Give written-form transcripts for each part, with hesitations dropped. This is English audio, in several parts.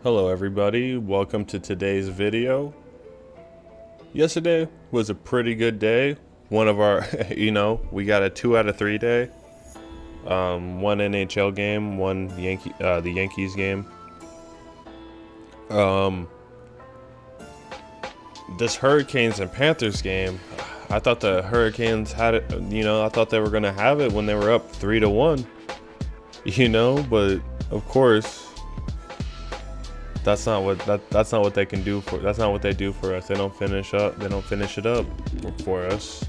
Hello everybody, welcome to today's video. Yesterday was a pretty good day. One of our, we got a 2 out of 3 day. One NHL game, one the Yankees game. This Hurricanes and Panthers game, I thought the Hurricanes had it, I thought they were gonna have it when they were up 3-1. But of course that's not what they can do for. That's not what they do for us. They don't finish it up for us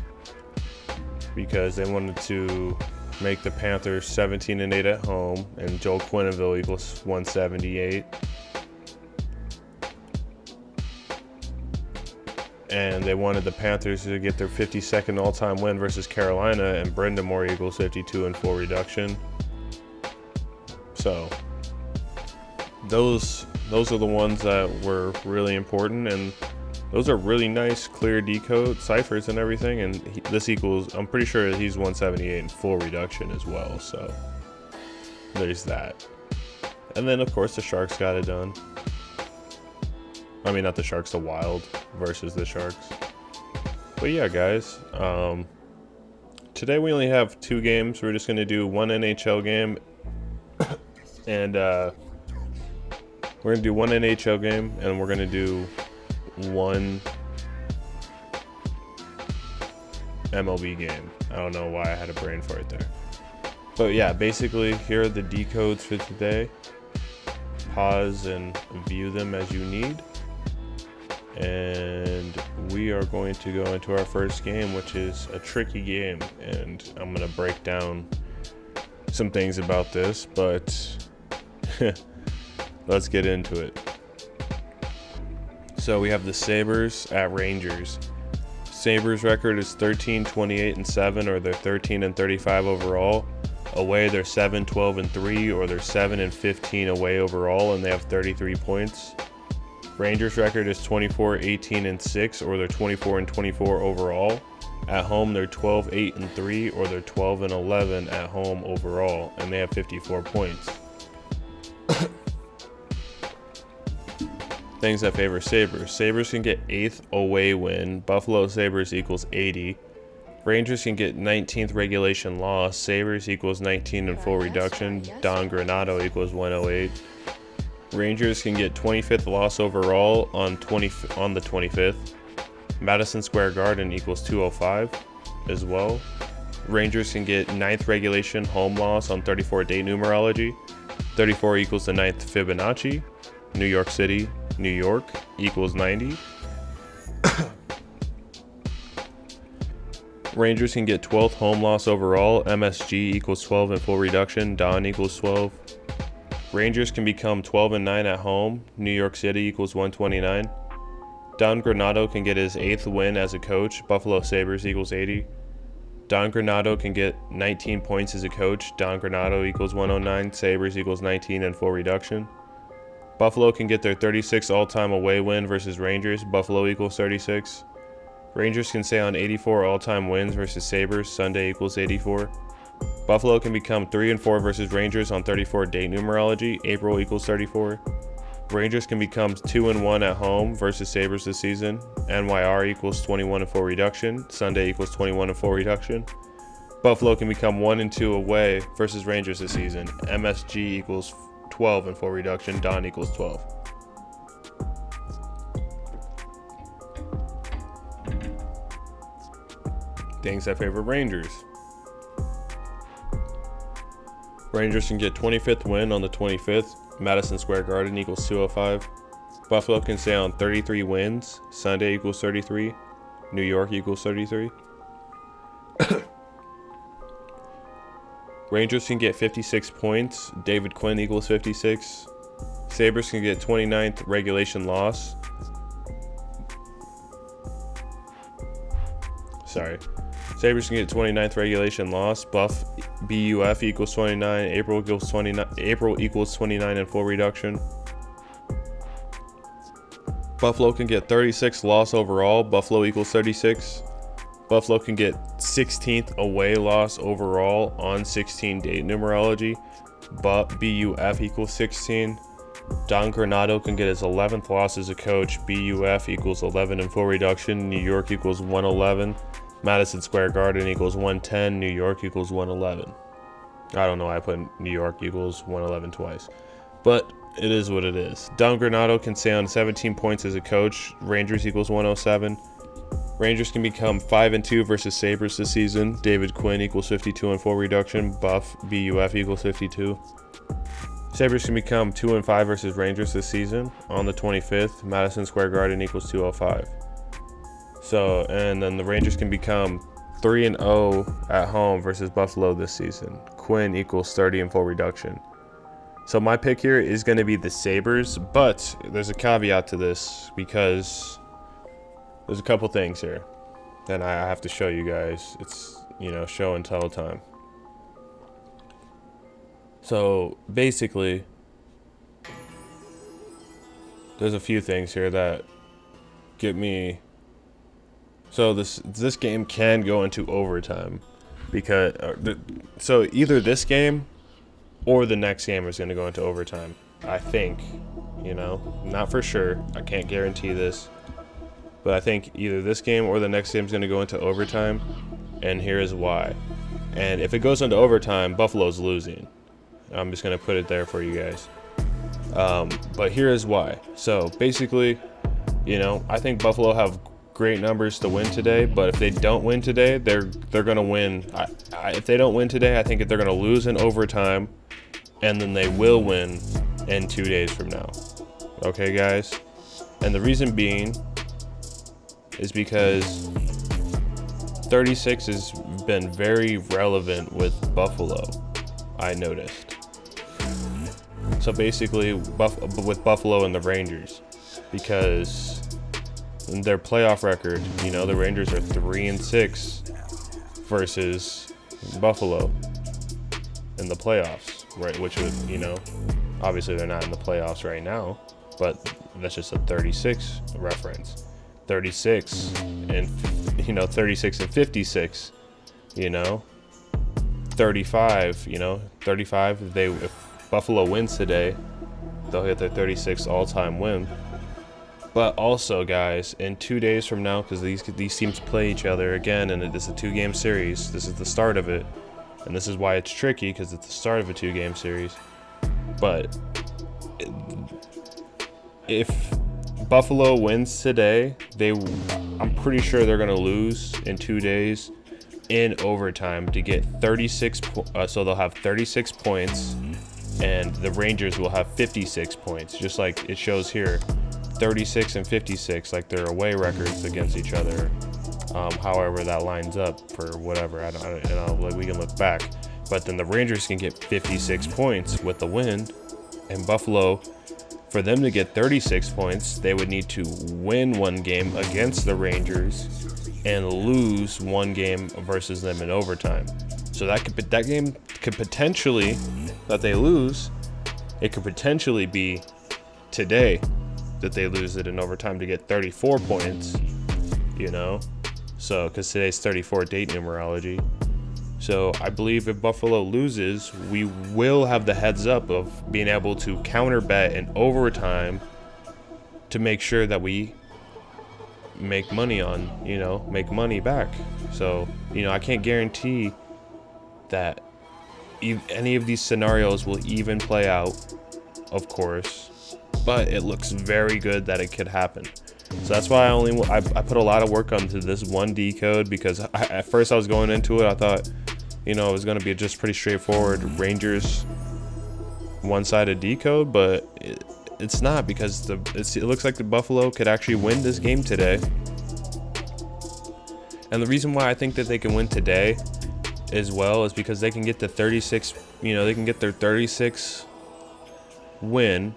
because they wanted to make the Panthers 17-8 at home, and Joel Quenneville equals 178. And they wanted the Panthers to get their 52nd all-time win versus Carolina, and Brendan Moore equals 52 and full reduction. So those are the ones that were really important, and those are really nice, clear decode ciphers and everything. And this equals, I'm pretty sure he's 178 in full reduction as well. So there's that. And then of course the Sharks got it done. I mean, not the Sharks, the Wild versus the Sharks. But yeah, guys, today we only have 2 games. We're just gonna do one NHL game, and we're going to do one NHL game, and we're going to do one MLB game. I don't know why I had a brain for it there. But yeah, basically, here are the decodes for today. Pause and view them as you need. And we are going to go into our first game, which is a tricky game. And I'm going to break down some things about this, but let's get into it. So we have the Sabres at Rangers. Sabres record is 13-28-7, or they're 13-35 overall. Away, they're 7-12-3, or they're 7-15 away overall, and they have 33 points. Rangers record is 24-18-6, or they're 24-24 overall. At home, they're 12-8-3, or they're 12-11 at home overall, and they have 54 points. Things that favor Sabres. Sabres can get 8th away win. Buffalo Sabres equals 80. Rangers can get 19th regulation loss. Sabres equals 19 in full reduction. Don Granato equals 108. Rangers can get 25th loss overall on the 25th. Madison Square Garden equals 205 as well. Rangers can get 9th regulation home loss on 34 day numerology. 34 equals the 9th Fibonacci. New York City, New York equals 90. Rangers can get 12th home loss overall. MSG equals 12 in full reduction. Don equals 12. Rangers can become 12-9 at home. New York City equals 129. Don Granato can get his 8th win as a coach. Buffalo Sabres equals 80. Don Granato can get 19 points as a coach. Don Granato equals 109. Sabres equals 19 in full reduction. Buffalo can get their 36th all-time away win versus Rangers. Buffalo equals 36. Rangers can stay on 84 all-time wins versus Sabres. Sunday equals 84. Buffalo can become 3-4 versus Rangers on 34 date numerology. April equals 34. Rangers can become 2-1 at home versus Sabres this season. NYR equals 21 in full reduction. Sunday equals 21 in full reduction. Buffalo can become 1-2 away versus Rangers this season. MSG equals 12 in full reduction. Don equals 12. Things that favor Rangers. Rangers can get 25th win on the 25th. Madison Square Garden equals 205. Buffalo can stay on 33 wins. Sunday equals 33. New York equals 33. Rangers can get 56 points. David Quinn equals 56. Sabres can get 29th regulation loss. Sabres can get 29th regulation loss. BUF equals 29. April equals 29. April equals 29 in full reduction. Buffalo can get 36 loss overall. Buffalo equals 36. Buffalo can get 16th away loss overall on 16 date numerology. But BUF equals 16. Don Granado can get his 11th loss as a coach. BUF equals 11 in full reduction. New York equals 111. Madison Square Garden equals 110. New York equals 111. I don't know why I put New York equals 111 twice, but it is what it is. Don Granado can stay on 17 points as a coach. Rangers equals 107. Rangers can become 5-2 versus Sabres this season. David Quinn equals 52 in full reduction. BUF equals 52. Sabres can become 2-5 versus Rangers this season on the 25th. Madison Square Garden equals 205. So, and then the Rangers can become 3-0 at home versus Buffalo this season. Quinn equals 30 in full reduction. So my pick here is going to be the Sabres, but there's a caveat to this because there's a couple things here that I have to show you guys. It's, show and tell time. So basically, there's a few things here that get me. So this game can go into overtime because so either this game or the next game is going to go into overtime. I think, not for sure. I can't guarantee this, but I think either this game or the next game is going to go into overtime, and here is why. And if it goes into overtime, Buffalo's losing. I'm just going to put it there for you guys. But here is why. So basically, I think Buffalo have great numbers to win today, but if they don't win today, they're going to win. If they don't win today, I think they're going to lose in overtime, and then they will win in 2 days from now. Okay, guys? And the reason being is because 36 has been very relevant with Buffalo, I noticed. So basically, with Buffalo and the Rangers, because their playoff record, the Rangers are 3-6 versus Buffalo in the playoffs, right? Which would, obviously they're not in the playoffs right now, but that's just a 36 reference. 36 and 36 and 56, 35, 35. If Buffalo wins today, they'll hit their 36th all-time win. But also, guys, in 2 days from now, because these teams play each other again, and it is a 2-game series. This is the start of it, and this is why it's tricky, because it's the start of a 2-game series. But if Buffalo wins today, I'm pretty sure they're going to lose in 2 days in overtime to get 36. So they'll have 36 points, and the Rangers will have 56 points, just like it shows here. 36 and 56, like their away records against each other. However that lines up for whatever, we can look back. But then the Rangers can get 56 points with the win, and Buffalo, for them to get 36 points, they would need to win one game against the Rangers and lose one game versus them in overtime. So that game could potentially, that they lose, it could potentially be today that they lose it in overtime to get 34 points, so because today's 34 date numerology. So I believe if Buffalo loses, we will have the heads up of being able to counter bet in overtime to make sure that we make money on, make money back. So, I can't guarantee that any of these scenarios will even play out, of course, but it looks very good that it could happen. So that's why I put a lot of work onto this one decode, because at first I was going into it, I thought, it was going to be just pretty straightforward Rangers one-sided decode, but it's not, because it looks like the Buffalo could actually win this game today. And the reason why I think that they can win today as well is because they can get the 36, they can get their 36 win.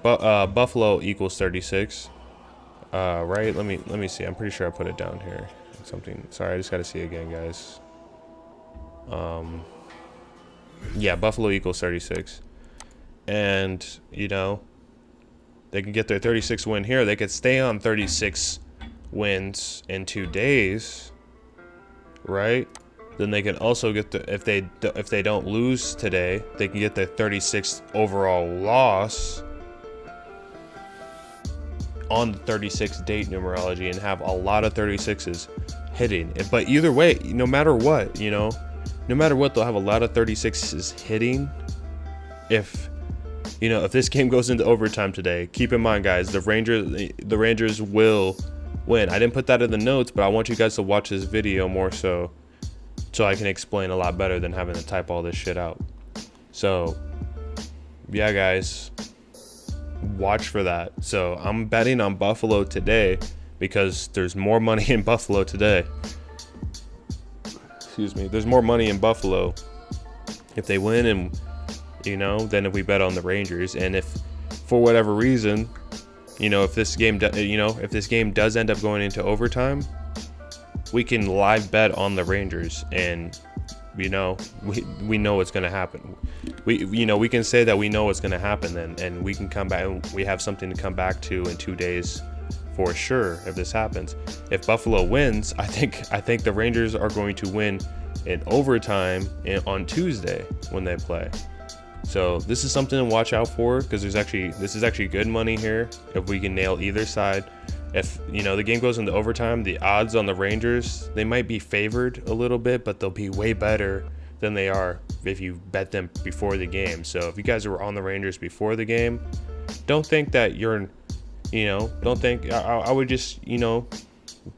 But Buffalo equals 36. Right? Let me see. I'm pretty sure I put it down here. Something. Sorry, I just got to see it again, guys. Yeah, Buffalo equals 36. And, they can get their 36 win here. They could stay on 36 wins in 2 days, right? Then they can also get if they don't lose today, they can get their 36th overall loss on the 36 date numerology and have a lot of 36s hitting. But either way, no matter what, no matter what, they'll have a lot of 36s hitting. If this game goes into overtime today, keep in mind, guys, the Rangers will win. I didn't put that in the notes, but I want you guys to watch this video more so I can explain a lot better than having to type all this shit out. So yeah, guys, watch for that. So I'm betting on Buffalo today because there's more money in Buffalo today. Excuse me. There's more money in Buffalo if they win, and than if we bet on the Rangers. And if for whatever reason, if this game does end up going into overtime, we can live bet on the Rangers, and we know what's going to happen. We can say that we know what's going to happen then, and we can come back and we have something to come back to in 2 days for sure if this happens. If Buffalo wins, I think the Rangers are going to win in overtime on Tuesday when they play. So this is something to watch out for, because this is actually good money here if we can nail either side. If the game goes into overtime, the odds on the Rangers, they might be favored a little bit, but they'll be way better than they are if you bet them before the game. So if you guys were on the Rangers before the game, don't think that you're don't think I would just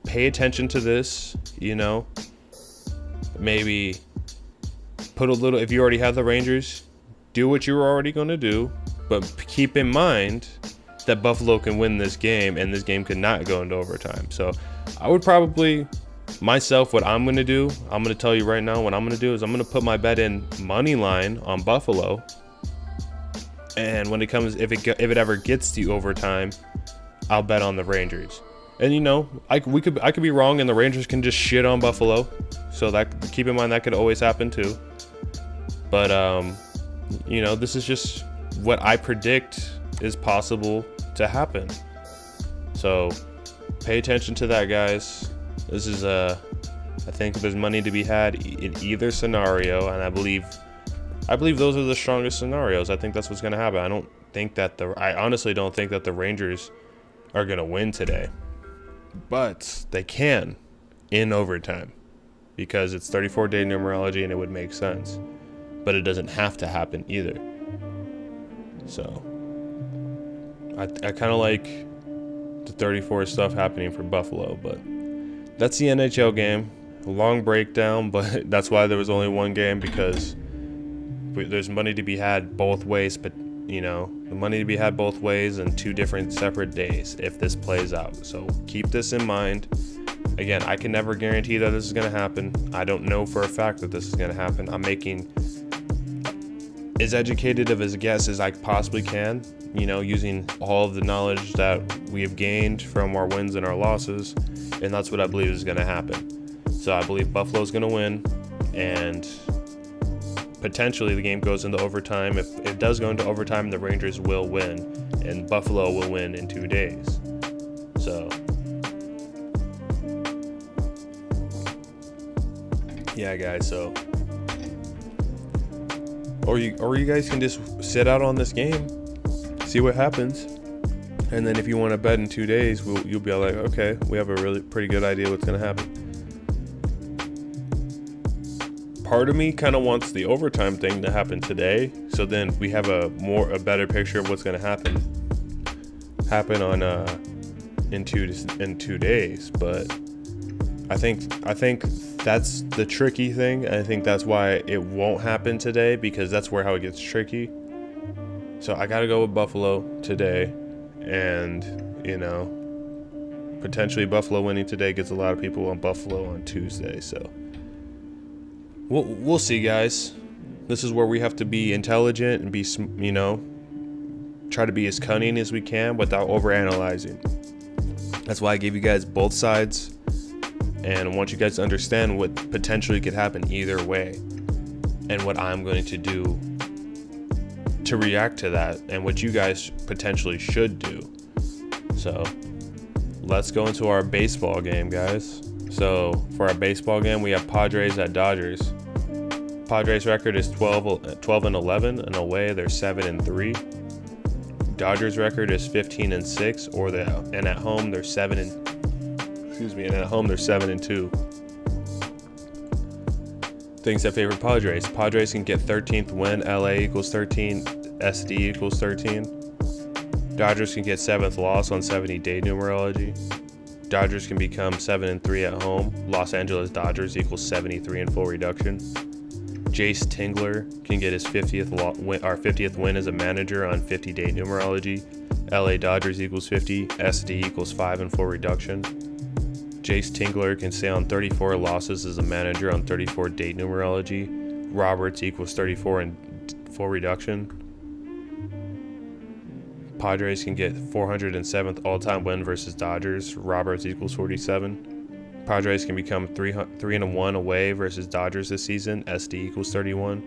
pay attention to this. Maybe put a little, if you already have the Rangers, do what you were already going to do, but keep in mind that Buffalo can win this game, and this game could not go into overtime. So I would probably, what I'm going to do, I'm going to tell you right now what I'm going to do is I'm going to put my bet in money line on Buffalo. And when it comes, if it ever gets to overtime, I'll bet on the Rangers. And I could be wrong, and the Rangers can just shit on Buffalo. So that, keep in mind, that could always happen too. But this is just what I predict is possible to happen. So pay attention to that, guys. This is I think there's money to be had in either scenario, and I believe those are the strongest scenarios. I think that's what's going to happen. I honestly don't think that the Rangers are going to win today, but they can in overtime because it's 34-day numerology and it would make sense, but it doesn't have to happen either. So I kind of like the 34 stuff happening for Buffalo, but that's the NHL game. A long breakdown, but that's why there was only one game, because there's money to be had both ways, but the money to be had both ways in 2 different separate days if this plays out. So keep this in mind. Again, I can never guarantee that this is going to happen. I don't know for a fact that this is going to happen. I'm making as educated of a guess as I possibly can, using all of the knowledge that we have gained from our wins and our losses, and that's what I believe is going to happen. So I believe Buffalo's going to win, and potentially the game goes into overtime. If it does go into overtime, the Rangers will win, and Buffalo will win in 2 days. So yeah, guys, so or you guys can just sit out on this game, see what happens, and then if you want to bet in 2 days, you'll be like, okay, we have a really pretty good idea what's going to happen. Part of me kind of wants the overtime thing to happen today, so then we have a better picture of what's going to happen on in 2 days. But I think that's the tricky thing. I think that's why it won't happen today, because that's how it gets tricky. So I got to go with Buffalo today, and potentially Buffalo winning today gets a lot of people on Buffalo on Tuesday. So we'll see, guys. This is where we have to be intelligent and be, try to be as cunning as we can without overanalyzing. That's why I gave you guys both sides, and I want you guys to understand what potentially could happen either way, and what I'm going to do to react to that, and what you guys potentially should do. So let's go into our baseball game, guys. So for our baseball game, we have Padres at Dodgers. Padres record is 12-11, and away they're 7-3. Dodgers record is 15-6, and at home they're 7-2. Things that favor Padres. Padres can get 13th win. LA equals 13. SD equals 13. Dodgers can get 7th loss on 70-day numerology. Dodgers can become 7-3 at home. Los Angeles Dodgers equals 73 in full reduction. Jace Tingler can get his 50th win as a manager on 50-day numerology. LA Dodgers equals 50. SD equals 5 in full reduction. Jace Tingler can stay on 34 losses as a manager on 34-day numerology. Roberts equals 34 in full reduction. Padres can get 407th all-time win versus Dodgers. Roberts equals 47. Padres can become 3-1 away versus Dodgers this season. SD equals 31.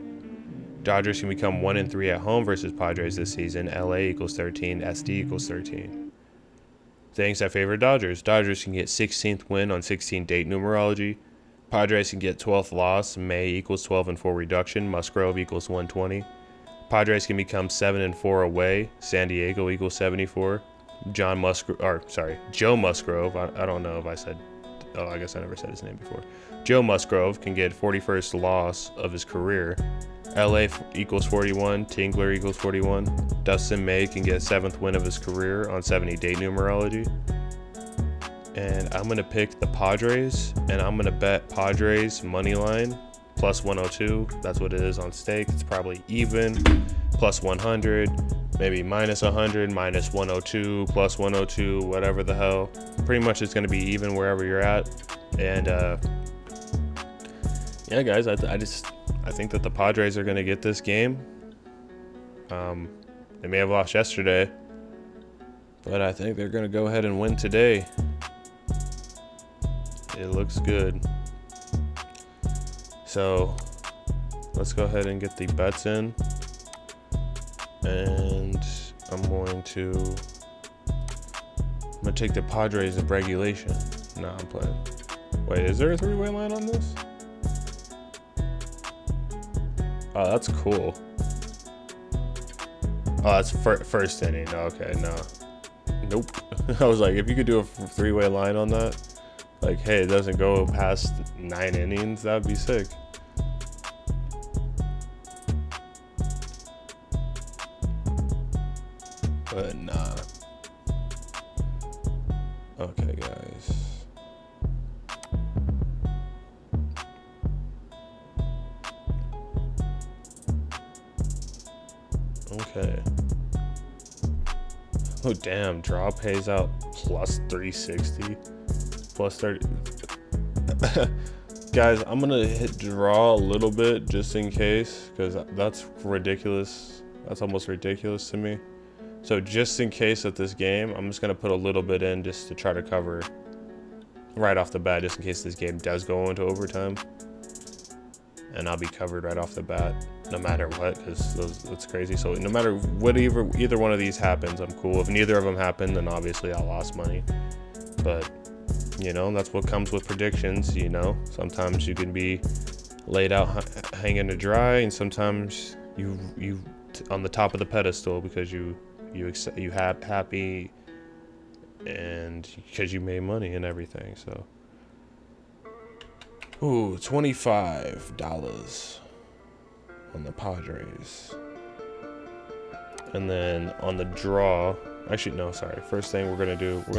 Dodgers can become 1-3 at home versus Padres this season. LA equals 13. SD equals 13. Things that favor Dodgers. Dodgers can get 16th win on 16-date numerology. Padres can get 12th loss. May equals 12 in full reduction. Musgrove equals 120. Padres can become 7-4 away. San Diego equals 74. Joe Musgrove. I don't know if I said. Oh, I guess I never said his name before. Joe Musgrove can get 41st loss of his career. LA equals 41. Tingler equals 41. Dustin May can get 7th win of his career on 70-date numerology. And I'm going to pick the Padres, and I'm going to bet Padres money line plus 102. That's what it is on stake. It's probably even, plus 100, maybe minus 100, minus 102, plus 102, whatever the hell. Pretty much it's going to be even wherever you're at. And yeah, guys, I think that the Padres are going to get this game. They may have lost yesterday, but I think they're going to go ahead and win today. It looks good. So let's go ahead and get the bets in. And I'm going to take the Padres in regulation. No, I'm playing. Wait, is there a 3-way line on this? Oh, that's cool. Oh, that's first inning. Okay, no. Nope. I was like, if you could do a 3-way line on that, like, hey, it doesn't go past 9 innings, that would be sick. But nah. Okay, guys. Okay. Oh, damn. Draw pays out plus 360. Plus 30. Guys, I'm going to hit draw a little bit just in case, because that's ridiculous. That's almost ridiculous to me. So just in case of this game, I'm just going to put a little bit in just to try to cover right off the bat, just in case this game does go into overtime. And I'll be covered right off the bat, no matter what, because that's crazy. So no matter what, either one of these happens, I'm cool. If neither of them happen, then obviously I lost money. But, you know, that's what comes with predictions, you know. Sometimes you can be laid out hanging to dry, and sometimes you on the top of the pedestal because you happy and because you made money and everything. So ooh, $25 on the Padres. And then on the draw, actually no, sorry, first thing we're gonna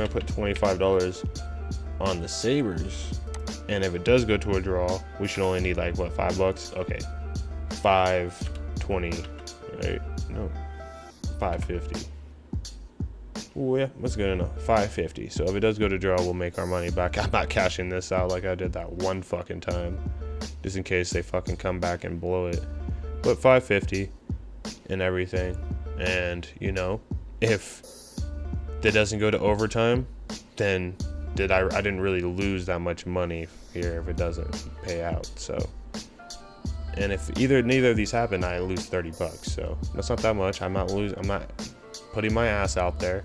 put $25 on the Sabres, and if it does go to a draw, we should only need like what, $5? Okay, 520, right? No, 550. Oh yeah, that's good enough. 550. So if it does go to draw, we'll make our money back. I'm not cashing this out like I did that one fucking time, just in case they fucking come back and blow it. But 550 and everything. And you know, if that doesn't go to overtime, then I didn't really lose that much money here if it doesn't pay out. So, and if neither of these happen, I lose $30. So that's not that much. I'm not putting my ass out there.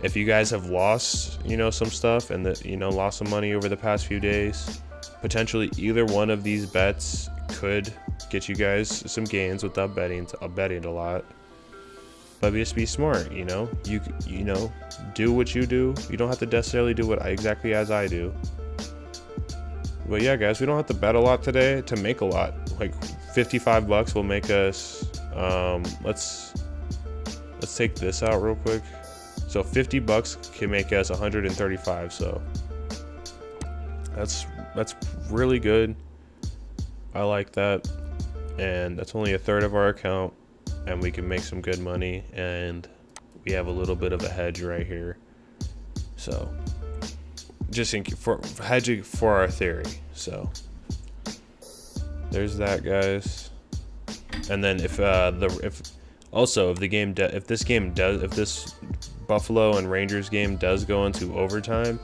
If you guys have lost, you know, some stuff and lost some money over the past few days, potentially either one of these bets could get you guys some gains without betting a lot. but just be smart. You know, do what you do. You don't have to necessarily do what exactly as I do. But yeah, guys, we don't have to bet a lot today to make a lot. Like $55 will make us. Let's take this out real quick. So $50 can make us 135. So that's really good. I like that, and that's only a third of our account, and we can make some good money, and we have a little bit of a hedge right here. So just for hedging for our theory. So there's that, guys. And then if this Buffalo and Rangers game does go into overtime,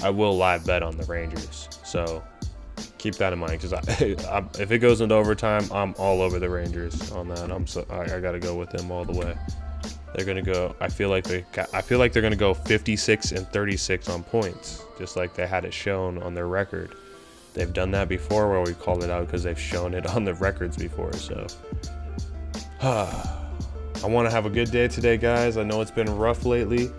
I will live bet on the Rangers. So keep that in mind, because if it goes into overtime, I'm all over the Rangers on that. I gotta go with them all the way. They're gonna go. I feel like they're gonna go 56-36 on points, just like they had it shown on their record. They've done that before, where we called it out because they've shown it on the records before. So I want to have a good day today, guys. I know it's been rough lately.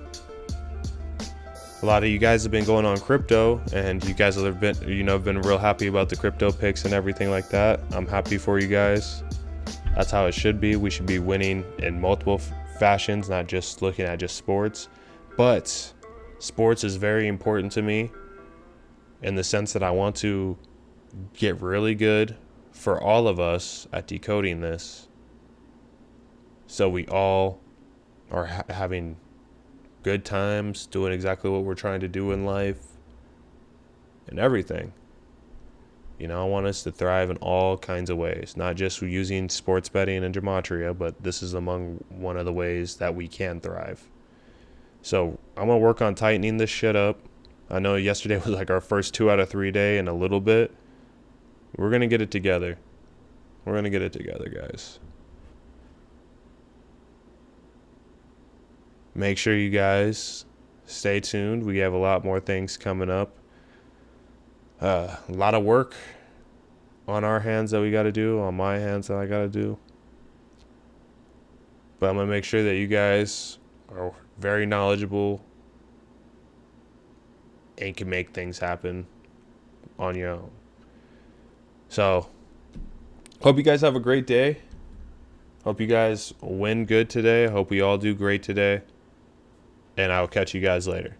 A lot of you guys have been going on crypto, and you guys have been real happy about the crypto picks and everything like that. I'm happy for you guys. That's how it should be. We should be winning in multiple fashions, not just looking at just sports. But sports is very important to me, in the sense that I want to get really good for all of us at decoding this, so we all are having good times, doing exactly what we're trying to do in life and everything. You know, I want us to thrive in all kinds of ways, not just using sports betting and Gematria, but this is among one of the ways that we can thrive. So I'm going to work on tightening this shit up. I know yesterday was like our first 2 out of 3 day in a little bit. We're going to get it together. We're going to get it together, guys. Make sure you guys stay tuned. We have a lot more things coming up. A lot of work on our hands that we got to do, on my hands that I got to do. But I'm going to make sure that you guys are very knowledgeable and can make things happen on your own. So, hope you guys have a great day. Hope you guys win good today. Hope we all do great today. And I'll catch you guys later.